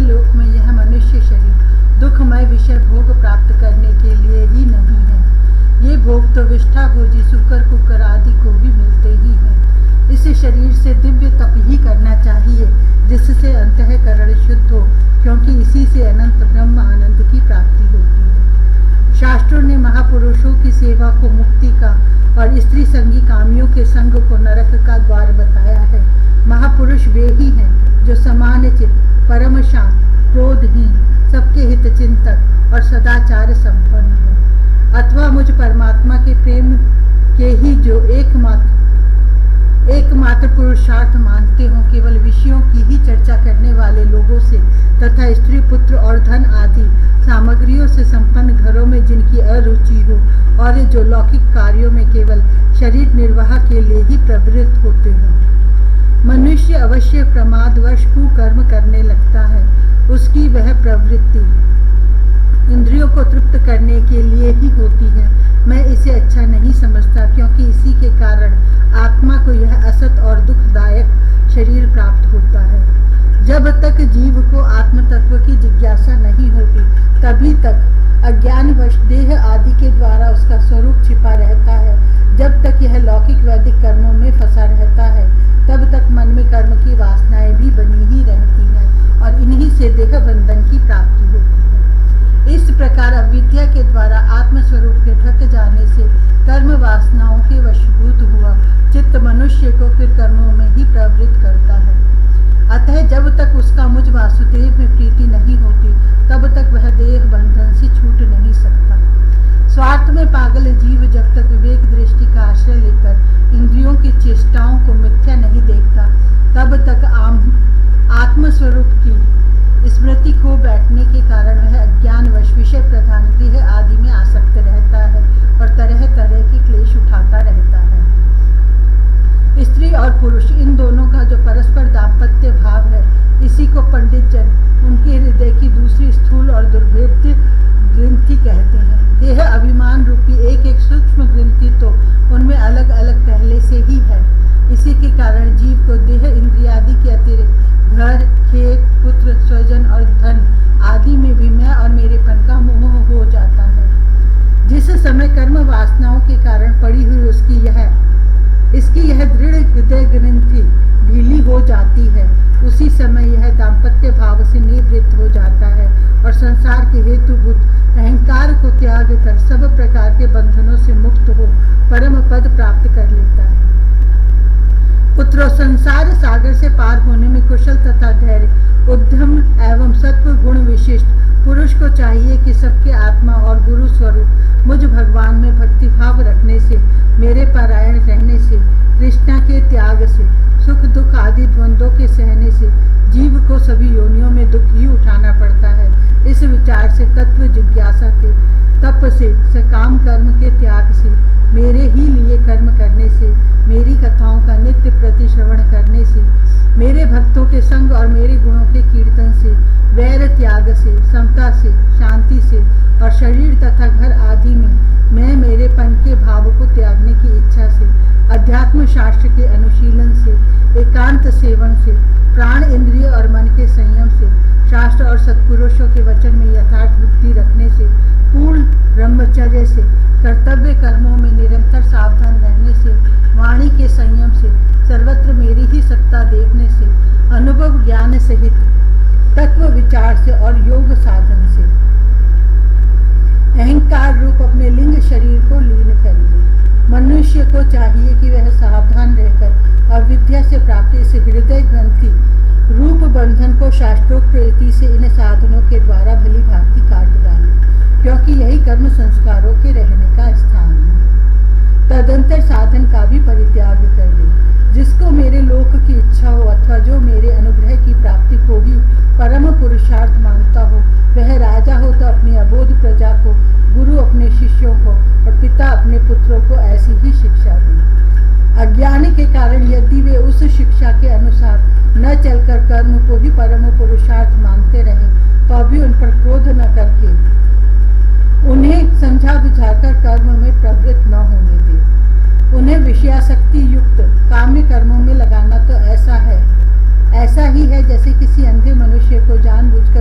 लोक में यह मनुष्य शरीर दुखमय विषय भोग प्राप्त करने के लिए ही नहीं है। ये भोग तो विष्ठा भोजी सूकर कुकर आदि को भी मिलते ही हैं। इस शरीर से दिव्य तप ही करना चाहिए जिससे अंतःकरण शुद्ध हो, क्योंकि इसी से अनंत ब्रह्म आनंद की प्राप्ति होती है। शास्त्रों ने महापुरुषों की सेवा को मुक्ति का और स्त्री संगी कामियों के संग को नरक का द्वार बताया है। महापुरुष वे ही हैं जो समान चित्त, परम शांत, क्रोधहीन, सबके हित चिंतक और सदाचार संपन्न हो। अथवा मुझ परमात्मा के प्रेम के ही जो एकमात्र पुरुषार्थ मानते हो, केवल विषयों की ही चर्चा करने वाले लोगों से तथा स्त्री पुत्र और धन आदि सामग्रियों से संपन्न घरों में जिनकी अरुचि हो और जो लौकिक कार्यों में केवल शरीर निर्वाह के लिए ही प्रवृत्त होते हो। मनुष्य अवश्य प्रमादवश कुकर्म करने लगता है। उसकी वह प्रवृत्ति इंद्रियों को तृप्त करने के लिए ही होती है। मैं इसे अच्छा नहीं समझता, क्योंकि इसी के कारण आत्मा को यह असत और दुखदायक शरीर प्राप्त होता है। जब तक जीव को आत्म तत्व की जिज्ञासा नहीं होती, तभी तक अज्ञानवश देह आदि के द्वारा उसका स्वरूप छिपा रहता है। जब तक यह लौकिक वैदिक कर्मों में फंसा रहता है, तब तक मन में कर्म की वासनाएं भी बनी ही रहती हैं और इन्हीं से देह बंधन की प्राप्ति होती है। इस प्रकार अविद्या के द्वारा आत्मस्वरूप के ढक जाने से कर्म वासनाओं के वशीभूत हुआ चित्त मनुष्य को फिर कर्मों में ही प्रवृत्त करता है। अतः जब तक उसका मुझ वासुदेव में प्रीति नहीं होती, तब तक वह देह बंधन से छूट नहीं सकता। स्वार्थ में पागल जीव जब तक विवेक दृष्टि का आश्रय लेकर इंद्रियों की चेष्टाओं को मिथ्या नहीं देखता, तब तक आत्मस्वरूप की स्मृति खो बैठने के कारण वह अज्ञानवश विषय प्रधान गृह आदि में आसक्त रहता है और तरह तरह के क्लेश उठाता रहता है। स्त्री और पुरुष इन दोनों का जो परस्पर दाम्पत्य भाव है, इसी को पंडित जन उनके हृदय की दूसरी स्थूल और दुर्भेद्य ग्रंथि कहते हैं। देह अभिमान रूपी एक एक सूक्ष्म ग्रंथि तो उनमें अलग अलग पहले से ही है। इसी के कारण जीव को देह इंद्रियादि के अतिरिक्त घर, खेत, पुत्र, स्वजन और धन आदि में भी मैं और मेरेपन का मोह हो जाता है। जिस समय कर्म वासनाओं के कारण पड़ी हुई इसकी यह दृढ़ हृदय ग्रंथि ढीली हो जाती है, उसी समय यह दाम्पत्य भाव से निवृत्त हो जाता है और संसार के हेतुभूत अहंकार को त्याग कर सब प्रकार के बंधनों से मुक्त हो परम पद प्राप्त कर लेता है। पुत्रों, संसार सागर से पार होने में कुशल तथा धैर्य, उद्यम एवं सत्व गुण विशिष्ट पुरुष को चाहिए कि सबके आत्मा और गुरु स्वरूप मुझ भगवान में भक्तिभाव रखने से, मेरे पारायण रहने से, तृष्णा के त्याग से, सुख दुख आदि द्वंद्वों के सहने से जीव को सभी योनियों में दुख ही उठाना पड़ता है। इस विचार से, तत्व जिज्ञासा से, तप से, सकाम कर्म के त्याग से, मेरे ही लिए कर्म करने से, मेरी कथाओं का नित्य प्रति श्रवण करने से, मेरे भक्तों के संग और मेरे गुणों के कीर्तन से, वैर त्याग से, समता से, शांति से और शरीर तथा घर आदि में मैं मेरेपन के भाव को त्यागने की इच्छा से, अध्यात्म शास्त्र के अनुशीलन से, एकांत सेवन से, प्राण इंद्रिय और मन के संयम से, शास्त्र और सत्पुरुषों के वचन में यथार्थ बुद्धि रखने से, पूर्ण ब्रह्मचर्य से, कर्तव्य कर्मों में निरंतर सावधान रहने से, वाणी के संयम से, सर्वत्र मेरी ही सत्ता देखने से, अनुभव ज्ञान सहित तत्व विचार से और योग साधन से अहंकार रूप अपने लिंग शरीर को लीन कर ले। मनुष्य को चाहिए कि वह सावधान रहकर अविद्या से प्राप्त इस हृदय ग्रंथि रूप बंधन को शास्त्रोक्त रीति से इन साधनों के द्वारा भली भांति काट डाले, क्योंकि यही कर्म संस्कारों के रहने का स्थान है। तदंतर साधन का भी परित्याग कर दे। जिसको मेरे लोक की इच्छा हो अथवा जो मेरे अनुग्रह की प्राप्ति को ही परम पुरुषार्थ मानता हो, वह राजा हो तो अपनी अबोध प्रजा को, गुरु अपने शिष्यों को और पिता अपने पुत्रों को ऐसी ही शिक्षा दे। अज्ञान के कारण यदि वे उस शिक्षा के अनुसार न चलकर कर्म को ही परम पुरुषार्थ मानते रहे, तो भी उन पर क्रोध न करके उन्हें समझा बुझाकर कर्म में प्रवृत्त न होने दे। उन्हें विषयासक्ति युक्त काम्य कर्मों में लगाना तो ऐसा ही है जैसे किसी अंधे मनुष्य को जानबूझकर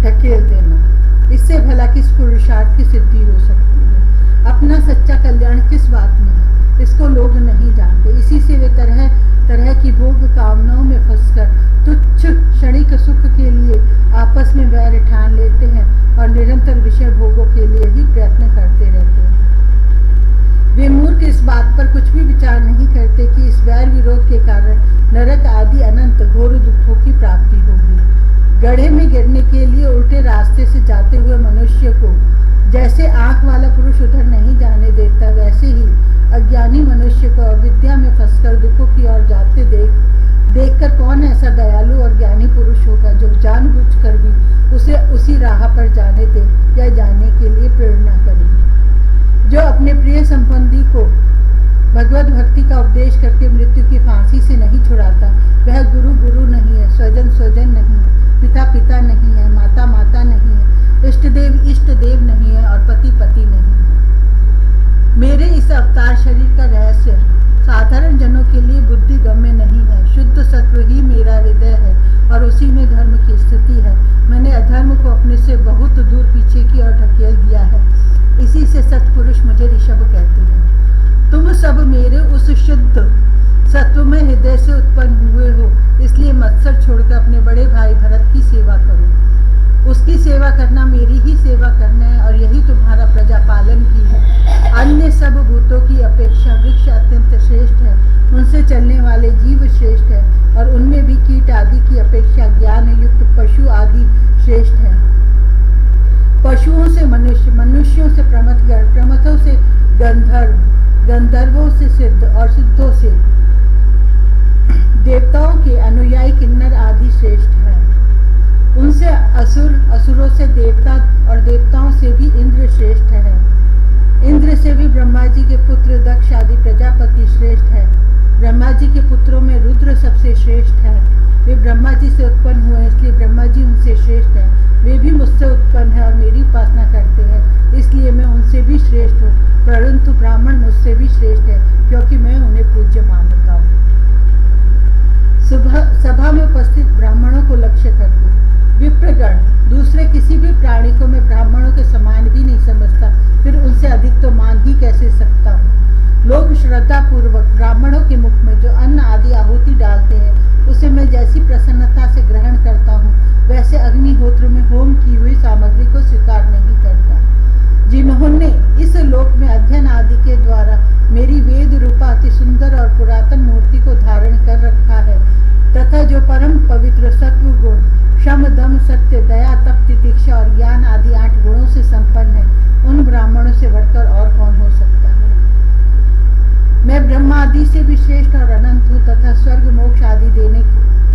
ढकेल देना। इससे भला किस पुरुषार्थ की सिद्धि हो सकती है? अपना सच्चा कल्याण किस बात में है, इसको लोग नहीं जानते। इसी से वे तरह तरह की भोग कामनाओं में फंसकर तुच्छ क्षणिक सुख के लिए आपस में वैर ठान लेते हैं और निरंतर विषय भोगों के लिए ही प्रयत्न करते रहते हैं। वे मूर्ख इस बात पर कुछ भी विचार नहीं करते कि इस वैर विरोध के कारण नरक आदि अनंत घोर दुखों की प्राप्ति होगी। गड्ढे में गिरने के लिए उल्टे रास्ते से जाते हुए मनुष्य को जैसे आंख वाला पुरुष उधर नहीं जाने देता, वैसे ही अज्ञानी मनुष्य को अविद्या में फंसकर दुखों की ओर जाते देखकर कौन ऐसा दयालु और ज्ञानी पुरुष होगा जो जानबूझकर भी उसे उसी राह पर जाने दे या जाने के लिए प्रेरणा करे। जो अपने प्रिय संबंधी को भगवत भक्ति का उपदेश करके मृत्यु की फांसी से नहीं छुड़ाता, वह गुरु नहीं है, स्वजन नहीं है, पिता नहीं है, माता नहीं है, इष्ट देव नहीं है और पति नहीं है। मेरे इस अवतार शरीर का रहस्य साधारण जनों के लिए बुद्धि गम्य नहीं है। शुद्ध सत्व ही मेरा हृदय है और उसी में धर्म की स्थिति है। मैंने अधर्म को अपने से बहुत दूर पीछे की ओर ढकेल दिया है। इसी से सत्पुरुष मुझे ऋषभ कहते हैं। तुम सब मेरे उस शुद्ध सत्व में हृदय से उत्पन्न हुए हो, इसलिए मत्सर छोड़कर अपने बड़े भाई भरत की सेवा करो। उसकी सेवा करना मेरी ही सेवा करना है और यही तुम्हारा प्रजा पालन की है। अन्य सब भूतों की अपेक्षा वृक्ष अत्यंत श्रेष्ठ है, उनसे चलने वाले जीव श्रेष्ठ है और उनमें भी कीट आदि की अपेक्षा ज्ञान युक्त पशु आदि श्रेष्ठ है। पशुओं से मनुष्य, मनुष्यों से प्रमथगण, प्रमथों से गंधर्व, गंधर्वों से सिद्ध और सिद्धों से देवताओं के अनुयायी किन्नर आदि श्रेष्ठ हैं। उनसे असुर, असुरों से देवता और देवताओं से भी इंद्र श्रेष्ठ है। इंद्र से भी ब्रह्मा जी के पुत्र दक्ष आदि प्रजापति श्रेष्ठ है। ब्रह्मा जी के पुत्रों में रुद्र सबसे श्रेष्ठ है। वे ब्रह्मा जी से उत्पन्न हुए, इसलिए ब्रह्मा जी उनसे श्रेष्ठ हैं। वे भी मुझसे उत्पन्न है और मेरी उपासना करते हैं, इसलिए मैं उनसे भी श्रेष्ठ हूँ। परंतु ब्राह्मण मुझसे भी श्रेष्ठ है, क्योंकि मैं उन्हें पूज्य मानता हूँ। सभा में उपस्थित ब्राह्मणों को लक्ष्य करके विप्रगण दूसरे किसी भी प्राणी को मैं ब्राह्मणों के समान भी नहीं समझता, फिर उनसे अधिक तो मान ही कैसे सकता हूँ। लोग श्रद्धा पूर्वक ब्राह्मणों के मुख में जो अन्न आदि आहुति डालते हैं, उसे मैं जैसी प्रसन्नता से ग्रहण करता हूँ, वैसे अग्निहोत्र में होम की हुई सामग्री को स्वीकार नहीं करता। जिन्होंने इस लोक में अध्ययन आदि के द्वारा मेरी वेद रूपा अति सुंदर और पुरातन मूर्ति को धारण कर रखा है, तथा जो परम पवित्र सत्व गुण, क्षम, दम, सत्य, दया, तप, तितिक्षा और ज्ञान आदि 8 गुणों से संपन्न है, उन ब्राह्मणों से बढ़कर और कौन हो सकता है। मैं ब्रह्मा आदि से भी श्रेष्ठ और अनंत हूँ तथा स्वर्ग मोक्ष आदि देने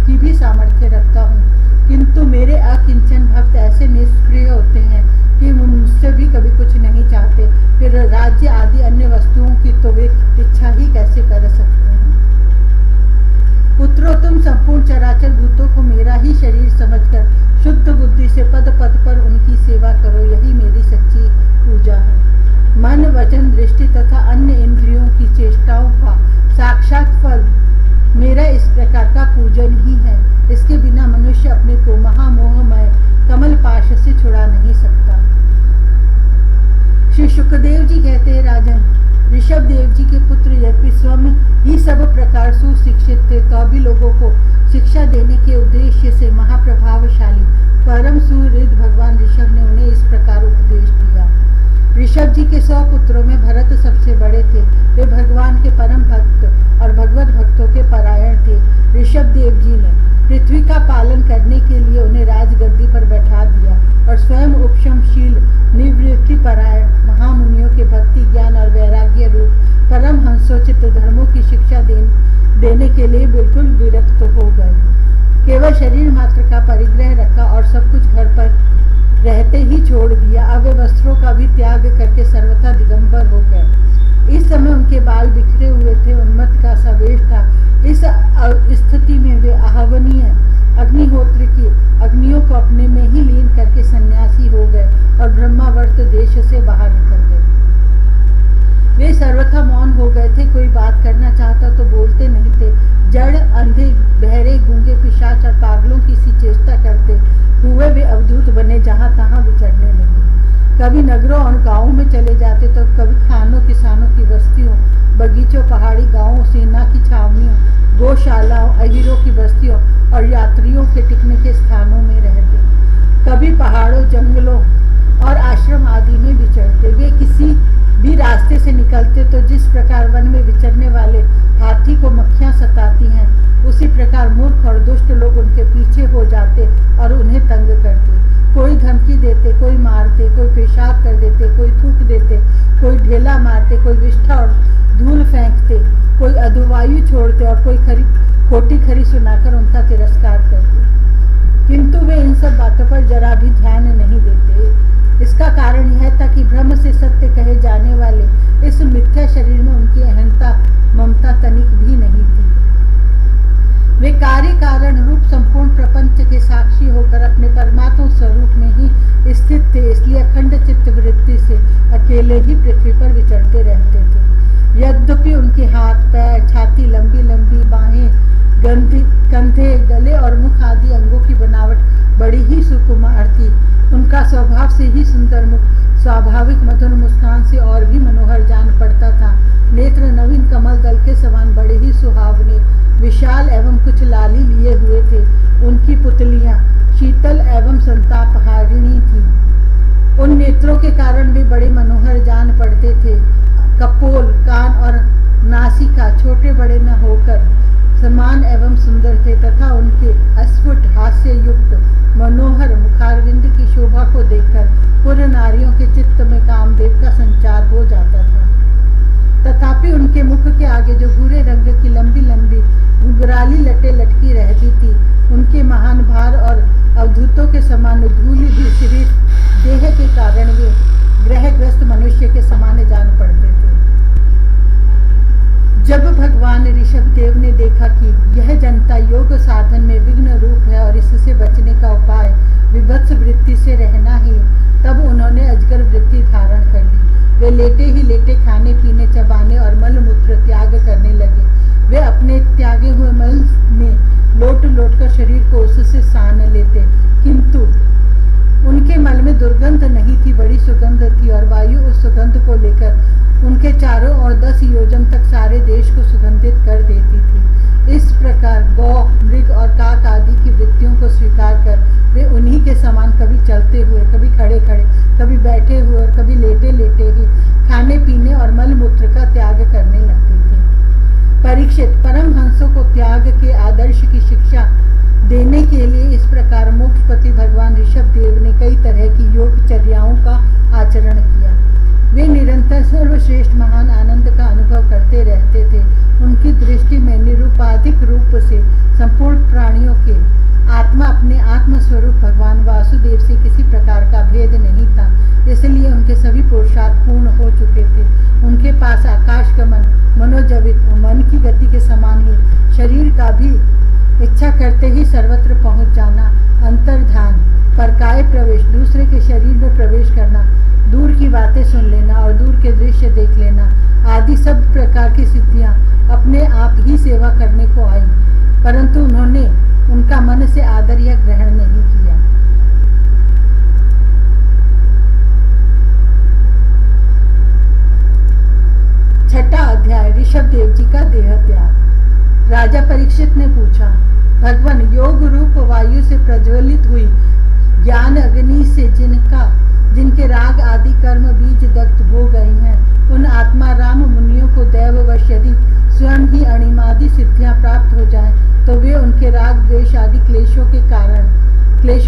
की भी सामर्थ्य रखता हूँ, किंतु मेरे अकिंचन भक्त ऐसे निष्क्रिय होते हैं कि मुझसे भी कभी कुछ नहीं चाहते। फिर राज्य आदि अन्य वस्तुओं की तो वे इच्छा ही कैसे कर सकते हैं। पुत्रों, तुम संपूर्ण चराचर भूतों को मेरा ही शरीर समझकर शुद्ध बुद्धि से पद पद पर उनकी सेवा करो, यही मेरी सच्ची पूजा है। मन, वचन, दृष्टि तथा अन्य इंद्रियों की चेष्टाओं का साक्षात फल मेरा इस प्रकार का पूजन ही है। इसके बिना मनुष्य अपने को महामोहमय कमल पाश से छुड़ा नहीं सकता। श्री सुखदेव जी कहते हैं, राजन, ऋषभ देव जी के पुत्र यद्यपि स्वयं ही सब प्रकार सुशिक्षित थे, तो भी लोगों को शिक्षा देने के उद्देश्य से महाप्रभावशाली परम सुहृद भगवान ऋषभ ने उन्हें इस प्रकार उपदेश दिया। ऋषभ जी के 100 पुत्रों में भरत सबसे बड़े थे। वे भगवान के परम भक्त और भगवत भक्तों के परायण थे। ऋषभ देव जी ने पृथ्वी का पालन करने के लिए उन्हें राजगद्दी पर बैठा दिया और स्वयं उपशमशील, निवृत्ति परायण, महामुनियों के भक्ति, ज्ञान और वैराग्य रूप परम हंसोचित धर्मों की शिक्षा देने के लिए बिल्कुल विरक्त हो गए। केवल शरीर मात्र का परिग्रह रखा और सब कुछ घर पर रहते ही छोड़ दिया। अब वे वस्त्रों का भी त्याग करके सर्वथा दिगंबर हो गए। इस समय उनके बाल बिखरे हुए थे, उन्मत्त का सा वेश था। इस स्थिति में वे आहवनीय अग्निहोत्र की अग्नियों को अपने में ही लीन करके सन्यासी हो गए और ब्रह्मावर्त देश से बाहर निकल गए। वे सर्वथा मौन हो गए थे। कोई बात करना चाहता तो बोलते नहीं थे। जड़, अंधे, बहरे, गूंगे, पिशाच और पागलों की सी चेष्टा करते हुए वे अवधूत बने कभी नगरों और गांवों में चले जाते तो कभी खानों किसानों की बस्तियों, बगीचों, पहाड़ी गांवों, सेना की छावनियों, गौशालाओं, अहीरों की बस्तियों और यात्रियों के टिकने के स्थानों में रहते। कभी पहाड़ों, जंगलों और आश्रम आदि में विचरते। वे किसी भी रास्ते से निकलते तो जिस प्रकार वन में विचरने वाले हाथी को मक्खियां सताती हैं, उसी प्रकार मूर्ख और दुष्ट लोग उनके पीछे हो जाते और उन्हें तंग करते। कोई धमकी देते, कोई मारते, कोई पेशाब कर देते, कोई थूक देते, कोई ढेला मारते, कोई विष्ठा और धूल फेंकते, कोई अधुवायु छोड़ते और कोई खोटी खरी सुनाकर उनका तिरस्कार करते। किंतु वे इन सब बातों पर जरा भी ध्यान नहीं देते। इसका कारण यह था कि भ्रम से सत्य कहे जाने वाले इस मिथ्या शरीर में उनकी अहंता ममता तनिक भी नहीं थी। वे कार्य कारण रूप संपूर्ण प्रपंच के साक्षी होकर अपने परमात्मा स्वरूप में ही स्थित थे, इसलिए अखंड चित्त वृत्ति से अकेले ही पृथ्वी पर विचरते रहते थे। यद्यपि उनके हाथ, पैर, छाती, लंबी लंबी बाहें, कंधे, गले और मुख आदि अंगों की बनावट बड़ी ही सुकुमार थी। उनका स्वभाव से ही सुंदर मुख स्वाभाविक मधुर मुस्कान से और भी मनोहर जान पड़ता था। नेत्र नवीन कमल दल के समान बड़े ही सुहावने, विशाल एवं कुछ लाली लिए हुए थे। उनकी पुतलियां शीतल एवं संतापहारिणी थी। उन नेत्रों के कारण वे बड़े मनोहर जान पड़ते थे। कपोल, कान और नासिका छोटे बड़े न होकर समान एवं सुंदर थे तथा उनके अस्फुट हास्य युक्त मनोहर मुखारविंद की शोभा को देखकर पूर्ण नारियों के चित्त में कामदेव का संचार हो जाता था। तथापि उनके मुख के आगे जो भूरे रंग की लंबी लंबी घुंघराली लटें लटकी रहती थी, उनके महान भार और अवधूतों के समान धूलि भी शरीर देह के कारण वे ग्रहग्रस्त मनुष्य के समान जान पड़ते थे। जब भगवान ऋषभ देव ने देखा कि यह जनता योग साधन में विघ्न रूप है और इससे बचने का उपाय विभत्स वृत्ति से रहना ही, तब उन्होंने अजगर वृत्ति धारण कर ली। वे लेटे ही लेटे खाने पीने, चबाने और मल मूत्र त्याग करने लगे। वे अपने त्यागे हुए मल में लोट लोट कर शरीर को उससे सान लेते, किंतु उनके मल में दुर्गंध नहीं थी, बड़ी सुगंध थी और वायु उस सुगंध को लेकर उनके चारों ओर 10 योजन तक सारे देश को सुगंधित कर देती थी। इस प्रकार गौ, मृग और काक आदि की वृत्तियों को स्वीकार कर वे उन्हीं के समान कभी चलते हुए, कभी खड़े खड़े, कभी बैठे हुए और कभी लेटे लेटे ही खाने पीने और मल मूत्र का त्याग करने लगते थे। परीक्षित, परमहंसों को त्याग के आदर्श की शिक्षा देने के लिए इस प्रकार मोक्षपति भगवान ऋषभ देव ने कई तरह की योगचर्याओं का आचरण किया। वे निरंतर सर्वश्रेष्ठ महान आनंद का अनुभव करते रहते थे। उनकी दृष्टि में निरुपाधिक रूप से संपूर्ण प्राणियों के आत्मा अपने आत्मस्वरूप भगवान वासुदेव से किसी प्रकार का भेद नहीं था, इसलिए उनके सभी पुरुषार्थ पूर्ण हो चुके थे। उनके पास आकाश गमन, मनोजवित मन की गति के समान ही शरीर का भी इच्छा करते ही सर्वत्र पहुंच जाना, अंतर्ध्यान, परकाय प्रवेश, दूसरे के शरीर में प्रवेश करना, दूर की बातें सुन लेना और दूर के दृश्य देख लेना आदि सब प्रकार की सिद्धियां अपने आप ही सेवा करने को आई, परंतु उन्होंने उनका मन से आदर या ग्रहण नहीं किया। छठा अध्याय, ऋषभ देव जी का देह त्याग। राजा परीक्षित ने पूछा, भगवान, योग रूप वायु से प्रज्वलित हुई ज्ञान अग्नि से जिनके राग आदि कर्म बीज दग्ध हो गए हैं, उन आत्मा राम मुनियों को दैववश यदि स्वयं ही अणिमादि सिद्धियां प्राप्त हो जाएं, तो वे उनके राग द्वेष आदि क्लेशों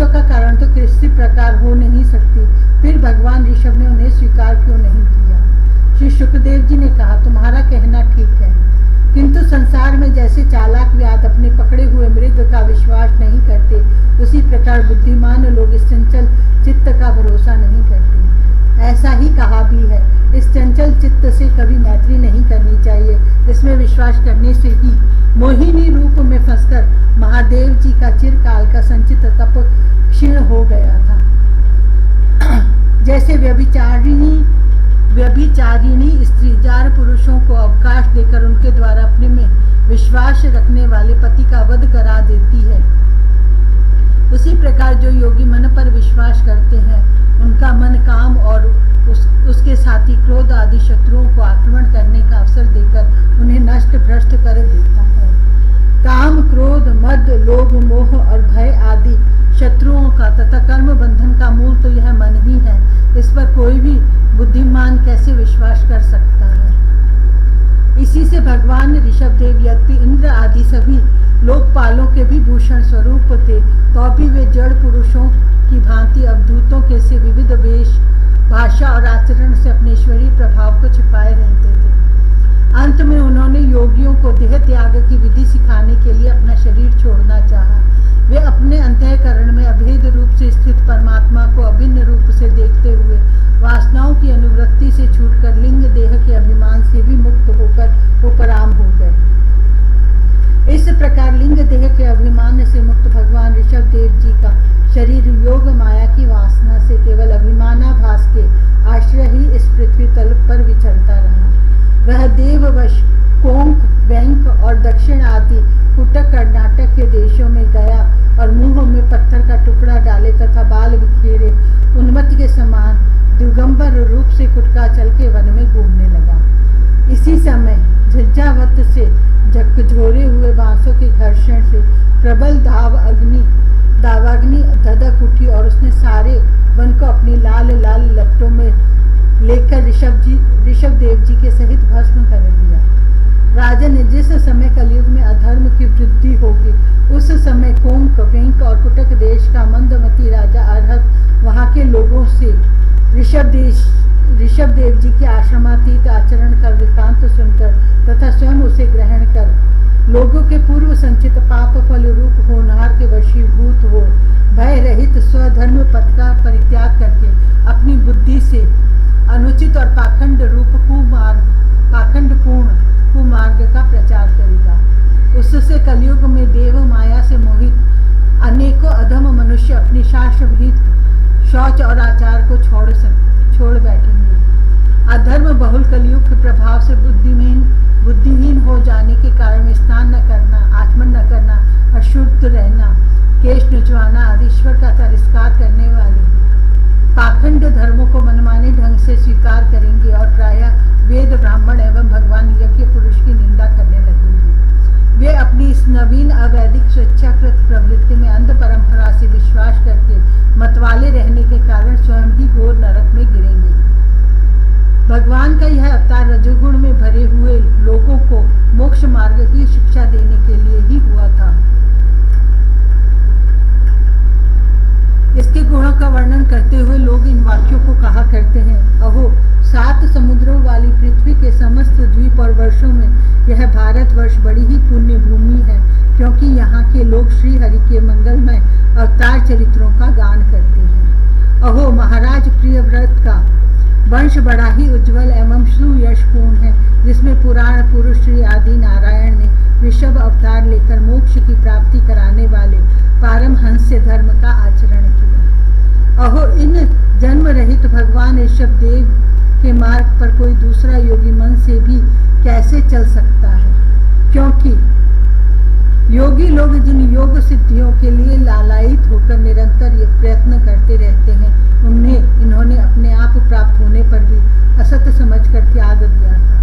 का कारण तो किसी प्रकार हो नहीं सकती। फिर भगवान ऋषभ ने उन्हें स्वीकार क्यों नहीं किया? श्री शुकदेव जी ने कहा, तुम्हारा कहना ठीक है, किंतु संसार में जैसे चालाक व्याध अपने पकड़े हुए मृग का विश्वास नहीं करते, उसी प्रकार बुद्धिमान लोग इस चंचल चित्त का भरोसा नहीं करते। ऐसा ही कहा भी है, इस चंचल चित्त से कभी मैत्री नहीं करनी चाहिए। इसमें विश्वास करने से ही मोहिनी रूप में फंसकर महादेव जी का चिरकाल का संचित तप क्षीण हो गया था। जैसे व्यभिचारिणी स्त्री जार पुरुषों को अवकाश देकर उनके द्वारा अपने में विश्वास रखने वाले पति का वध करा देती है, उसी प्रकार जो योगी मन पर विश्वास करते हैं उनका मन काम और उसके साथी क्रोध आदि शत्रुओं को आक्रमण करने का अवसर देकर उन्हें नष्ट भ्रष्ट कर देता है। काम, क्रोध, मद, लोभ, मोह और भय आदि शत्रुओं का तथा कर्म बंधन का मूल तो यह मन ही है। इस पर कोई भी बुद्धिमान कैसे विश्वास कर सकता है। इसी से भगवान ऋषभदेव यद्यपि इंद्र आदि सभी लोकपालों के भी भूषण स्वरूप थे, तो भी वे जड़ पुरुषों की भांति अवधूतों के से विविध वेश, भाषा और आचरण से अपने ईश्वरीय प्रभाव को छिपाए रहते थे। अंत में उन्होंने योगियों को देह त्याग की विधि सिखाने के लिए अपना शरीर छोड़ना चाहा। वे अपने अंतःकरण में अभेद रूप से स्थित परमात्मा को अभिन्न रूप से देखते हुए वासनाओं की अनुवृत्ति से छूटकर लिंग देह के अभिमान से भी मुक्त होकर उपराम हो गए। इस प्रकार लिंग देह के अभिमान से मुक्त भगवान ऋषभदेव जी का शरीर योग माया की वासना से केवल अभिमानाभास के आश्रय ही इस पृथ्वी तल पर विचरता रहा। वह देववश कोंक, बैंक और दक्षिण आदि कुटक कर्नाटक के देशों में गया और मुंह में पत्थर का टुकड़ा डाले तथा बाल बिखेरे उन्मत्त के समान दिगंबर रूप से कुटका चल के वन में घूमने लगा। इसी समय झज्झावत से झकझोरे हुए बांसों के घर्षण से प्रबल दावाग्नि धधक उठी और उसने सारे वन को अपनी लाल लाल लपटों में लेकर ऋषभदेव जी के सहित भस्म कर दिया। राजन, जिस समय कलयुग में अधर्म की वृद्धि होगी, उस समय कोंक, वेंक और कुटक देश का मंदमती राजा अरहत वहां के लोगों से ऋषभदेव जी के आश्रमातीत आचरण का वृत्तांत सुनकर तथा स्वयं उसे ग्रहण कर लोगों के पूर्व संचित पाप फल रूप होनहार के वशीभूत हो भय रहित स्वधर्म पथ का परित्याग करके अपनी बुद्धि से अनुचित और पाखंडपूर्ण कुमार्ग का प्रचार करेगा। उससे कलयुग में देव माया से मोहित अनेकों अधम मनुष्य अपनी शास्त्रविहित शौच और आचार को छोड़ बैठेंगे। अधर्म बहुल कलयुग के प्रभाव से बुद्धिहीन हो जाने के कारण स्नान न करना, आचमन न करना, अशुद्ध रहना, केश नुचवाना आदि ईश्वर का तिरस्कार करने वाले पाखंड धर्मों को मनमाने ढंग से स्वीकार करेंगे और प्रायः वेद, ब्राह्मण एवं भगवान यज्ञ पुरुष की निंदा करने लगेंगे। वे अपनी इस नवीन अवैधिक स्वेच्छाकृत प्रवृत्ति में अंध परंपरा से विश्वास करके मतवाले रहने के कारण स्वयं ही घोर नरक में गिरेंगे। भगवान का यह अवतार रजोगुण में भरे हुए लोगों को मोक्ष मार्ग की शिक्षा देने के लिए ही हुआ था। इसके गुणों का वर्णन करते हुए लोग इन वाक्यों को कहा करते हैं, अहो 7 समुद्रों वाली पृथ्वी के समस्त द्वीप और वर्षों में यह भारतवर्ष बड़ी ही पुण्य भूमि है, क्योंकि यहाँ के लोग श्री हरि के मंगलमय अवतार चरित्रों का गान करते हैं। अहो महाराज प्रियव्रत का वंश बड़ा ही उज्जवल एवं सुयशपूर्ण है, जिसमें पुराण पुरुष श्री आदि नारायण ने ऋषभ अवतार लेकर मोक्ष की प्राप्ति कराने वाले पारमहंस्य धर्म का आचरण किया। अहो इन जन्म रहित भगवान ऋषभदेव के मार्ग पर कोई दूसरा योगी मन से भी कैसे चल सकता है, क्योंकि योगी लोग जिन योग सिद्धियों के लिए लालायित होकर निरंतर ये प्रयत्न करते रहते हैं, इन्होंने अपने आप प्राप्त होने पर भी असत समझकर त्याग दिया था।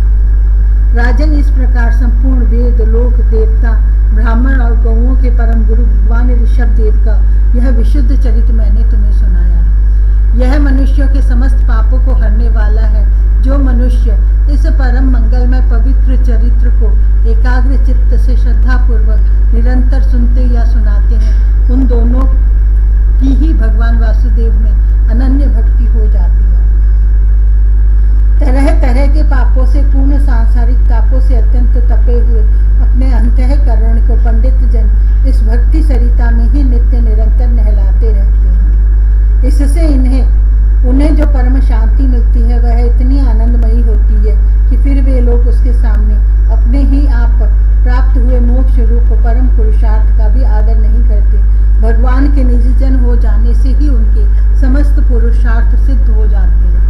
राजन, इस प्रकार संपूर्ण वेद, लोक, देवता, ब्राह्मण और गौओं के परम गुरु भगवान ऋषभदेव का यह विशुद्ध चरित्र मैंने तुम्हें सुनाया। यह मनुष्यों के समस्त पापों को हरने वाला है। जो मनुष्य इस परम मंगलमय पवित्र चरित्र को एकाग्र चित्त से श्रद्धापूर्वक निरंतर सुनते या सुनाते हैं, उन दोनों की ही भगवान वासुदेव में अनन्य भक्ति हो जाती है। तरह तरह के पापों से पूर्ण सांसारिक तापों से अत्यंत तपे हुए अपने अंतःकरण को पंडित जन इस भक्ति सरिता में ही नित्य निरंतर नहलाते रहते हैं। इससे उन्हें जो परम शांति मिलती है वह इतनी आनंदमयी होती है कि फिर वे लोग उसके सामने अपने ही आप प्राप्त हुए मोक्ष रूप परम पुरुषार्थ का भी आदर नहीं करते। भगवान के निज जन हो जाने से ही उनके समस्त पुरुषार्थ सिद्ध हो जाते हैं।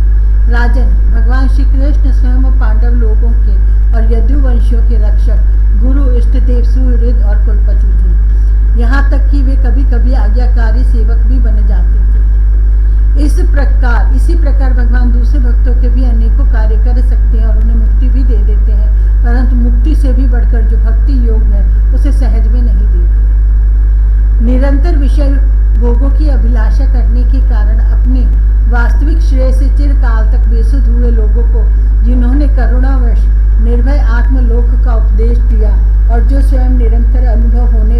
राजन, भगवान श्री कृष्ण स्वयं पांडव लोगों के और यदुवंशियों के रक्षक, गुरु, इष्टदेव, सुहृद और कुलपति थे। यहाँ तक कि वे कभी कभी आज्ञाकारी सेवक भी बन जाते थे। इसी प्रकार भगवान दूसरे भक्तों के भी अनेकों कार्य कर सकते हैं और उन्हें मुक्ति भी दे देते हैं, परंतु मुक्ति से भी बढ़कर जो भक्ति योग है उसे सहज में नहीं देते। निरंतर विषय भोगों की अभिलाषा करने के कारण अपने वास्तविक श्रेय से चिरकाल तक बेसुध हुए लोगों को जिन्होंने करुणावश निर्भय आत्मलोक का उपदेश दिया और जो स्वयं निरंतर अनुभव होने